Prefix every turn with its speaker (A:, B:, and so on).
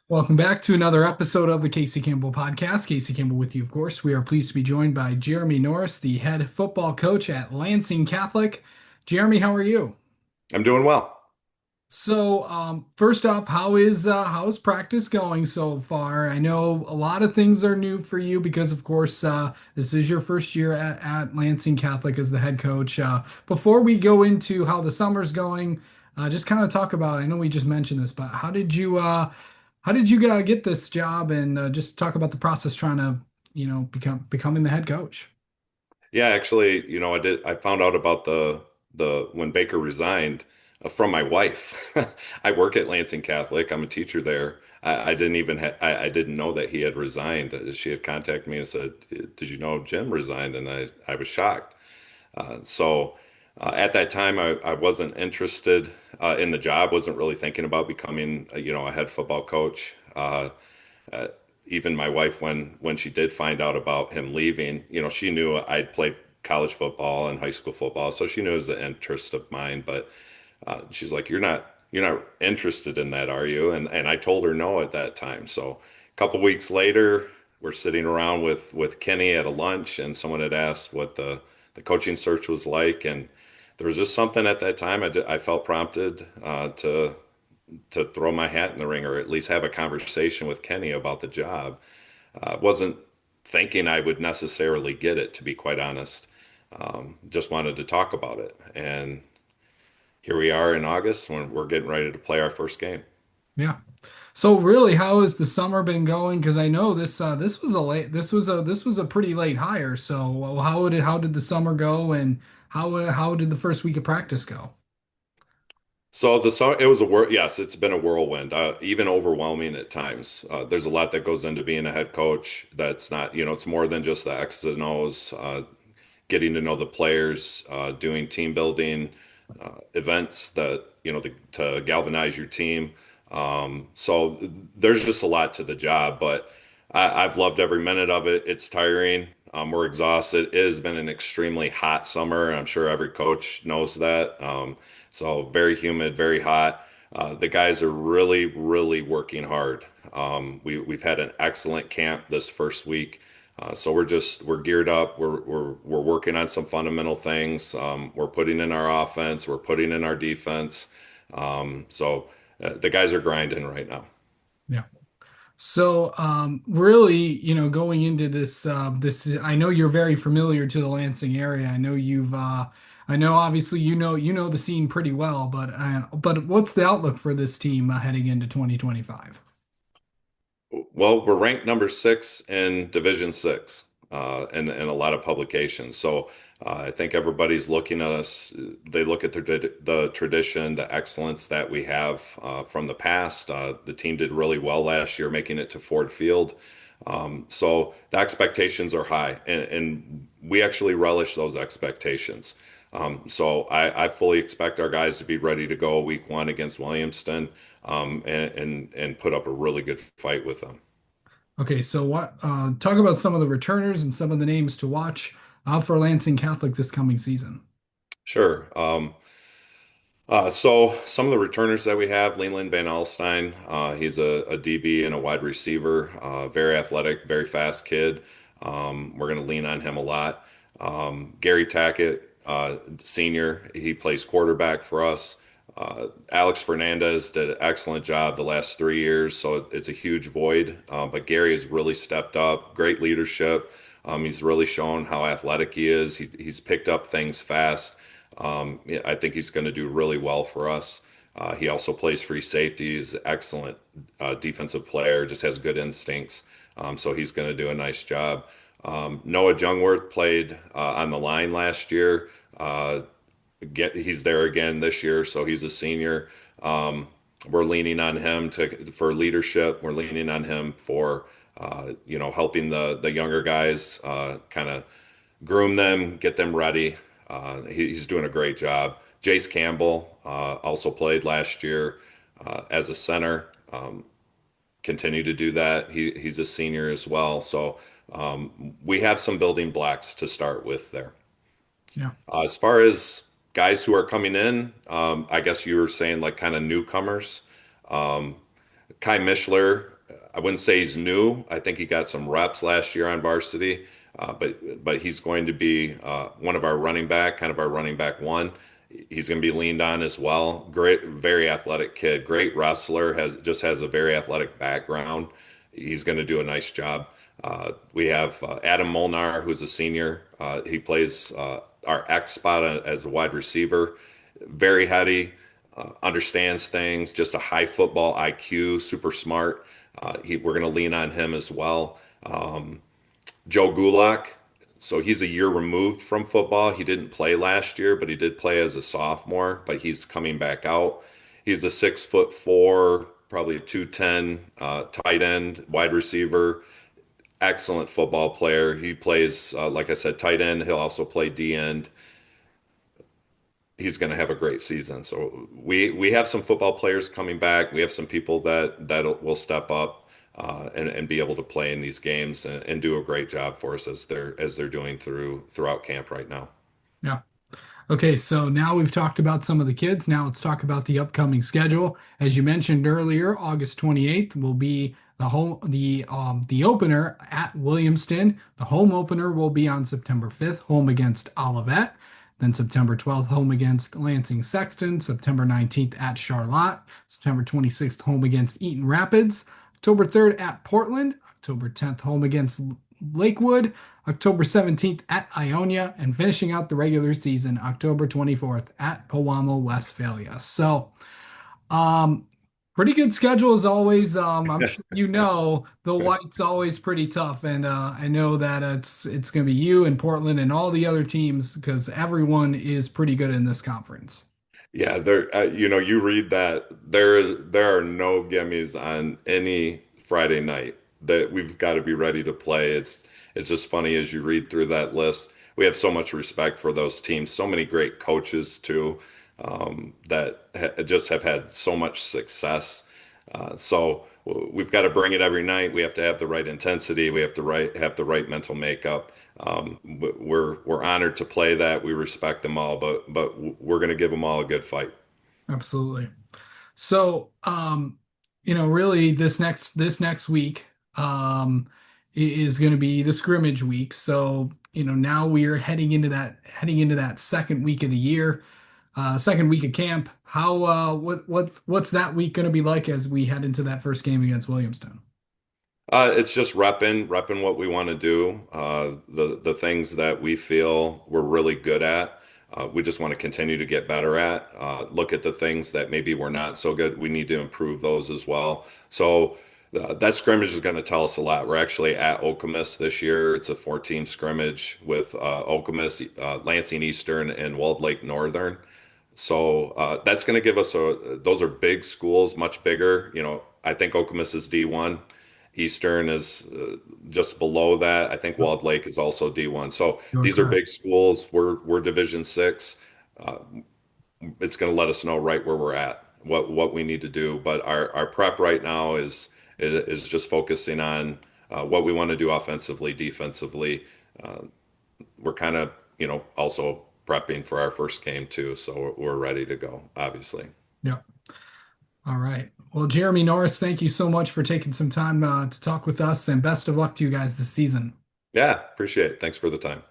A: Welcome back to another episode of the Casey Campbell podcast. Casey Campbell with you, of course. We are pleased to be joined by Jeremy Norris, the head football coach at Lansing Catholic. Jeremy, how are you?
B: I'm doing well.
A: First off, how is practice going so far? I know a lot of things are new for you because, of course, this is your first year at Lansing Catholic as the head coach. Before we go into how the summer's going, just kind of talk about. I know we just mentioned this, but how did you get this job? And just talk about the process trying to, becoming the head coach.
B: Yeah, actually, I found out about the when Baker resigned from my wife. I work at Lansing Catholic. I'm a teacher there. I didn't even I didn't know that he had resigned. She had contacted me and said, "Did you know Jim resigned?" And I was shocked. At that time, I wasn't interested in the job. Wasn't really thinking about becoming a head football coach. Uh, Even my wife, when she did find out about him leaving, she knew I'd played college football and high school football, so she knew it was an interest of mine. But she's like, "You're not interested in that, are you?" And I told her no at that time. So a couple weeks later, we're sitting around with Kenny at a lunch, and someone had asked what the coaching search was like, and there was just something at that time I felt prompted to throw my hat in the ring, or at least have a conversation with Kenny about the job. Wasn't thinking I would necessarily get it, to be quite honest. Just wanted to talk about it. And here we are in August when we're getting ready to play our first game.
A: Yeah. So really, how has the summer been going? Because I know this was a pretty late hire. So how did the summer go, and how did the first week of practice go?
B: So the summer, it was a yes, it's been a whirlwind, even overwhelming at times. There's a lot that goes into being a head coach. That's not, it's more than just the X's and O's. Getting to know the players, doing team building events that to galvanize your team. So there's just a lot to the job, but I've loved every minute of it. It's tiring. We're exhausted. It has been an extremely hot summer. I'm sure every coach knows that. So very humid, very hot. The guys are really, really working hard. We've had an excellent camp this first week. So we're geared up. We're working on some fundamental things. We're putting in our offense. We're putting in our defense. The guys are grinding right now.
A: Yeah. Really, going into I know you're very familiar to the Lansing area. I know obviously you know the scene pretty well, but what's the outlook for this team heading into 2025?
B: Well, we're ranked number six in Division Six, in a lot of publications. So I think everybody's looking at us. They look at the tradition, the excellence that we have from the past. The team did really well last year, making it to Ford Field. So the expectations are high, and we actually relish those expectations. I fully expect our guys to be ready to go week one against Williamston, and put up a really good fight with them.
A: Okay, so talk about some of the returners and some of the names to watch out for Lansing Catholic this coming season.
B: Sure. So some of the returners that we have, Leland Van Alstyne, he's a DB and a wide receiver, very athletic, very fast kid. We're going to lean on him a lot. Gary Tackett, senior, he plays quarterback for us. Alex Fernandez did an excellent job the last 3 years, so it's a huge void. But Gary has really stepped up, great leadership. He's really shown how athletic he is. He's picked up things fast. Yeah, I think he's going to do really well for us. He also plays free safety. He's an excellent defensive player, just has good instincts. So he's going to do a nice job. Noah Jungworth played on the line last year. He's there again this year, so he's a senior. We're leaning on him for leadership. We're leaning on him for helping the younger guys kind of groom them, get them ready. He's doing a great job. Jace Campbell also played last year as a center. Continue to do that. He's a senior as well. So we have some building blocks to start with there.
A: Yeah.
B: As far as guys who are coming in, I guess you were saying like kind of newcomers. Kai Mishler I wouldn't say he's new. I think he got some reps last year on varsity, but he's going to be one of our running back, kind of our running back one. He's going to be leaned on as well. Great, very athletic kid, great wrestler, has a very athletic background. He's going to do a nice job. We have Adam Molnar, who's a senior. He plays our X spot as a wide receiver. Very heady, understands things, just a high football IQ, super smart. We're going to lean on him as well. Joe Gulak, so he's a year removed from football. He didn't play last year, but he did play as a sophomore, but he's coming back out. He's a 6'4", probably a 210 tight end, wide receiver, excellent football player. He plays, like I said, tight end. He'll also play D end. He's going to have a great season. So we have some football players coming back. We have some people that will step up and be able to play in these games and do a great job for us as they're doing throughout camp right now.
A: Yeah. Okay, so now we've talked about some of the kids. Now let's talk about the upcoming schedule. As you mentioned earlier, August 28th will be the opener at Williamston. The home opener will be on September 5th, home against Olivet. Then September 12th, home against Lansing Sexton. September 19th at Charlotte. September 26th, home against Eaton Rapids. October 3rd at Portland. October 10th, home against Lakewood. October 17th at Ionia, and finishing out the regular season, October 24th at Powamo, Westphalia. So, um, pretty good schedule as always. I'm sure you know the White's always pretty tough, and I know that it's going to be you and Portland and all the other teams because everyone is pretty good in this conference.
B: Yeah, you read that there are no gimmies on any Friday night that we've got to be ready to play. It's just funny as you read through that list. We have so much respect for those teams, so many great coaches too, that ha just have had so much success. We've got to bring it every night. We have to have the right intensity. We have the right mental makeup. We're honored to play that. We respect them all, but we're going to give them all a good fight.
A: Absolutely. So, really this next week is going to be the scrimmage week. So, now we are heading into that second week of the year, second week of camp. How what's that week going to be like as we head into that first game against Williamstown?
B: It's just repping what we want to do, the things that we feel we're really good at. We just want to continue to get better at. Look at the things that maybe we're not so good. We need to improve those as well. So that scrimmage is going to tell us a lot. We're actually at Okemos this year. It's a 4-team scrimmage with Okemos, Lansing Eastern, and Walled Lake Northern. So that's going to give us those are big schools, much bigger. I think Okemos is D1. Eastern is just below that. I think Walled Lake is also D1. So
A: You are
B: these are
A: correct.
B: big schools. We're Division 6. Uh, it's going to let us know right where we're at, what we need to do. But our prep right now is just focusing on what we want to do offensively, defensively. Uh, we're kind of, also prepping for our first game too. So we're ready to go, obviously.
A: Yeah. All right. Well, Jeremy Norris, thank you so much for taking some time to talk with us, and best of luck to you guys this season.
B: Yeah, appreciate it. Thanks for the time.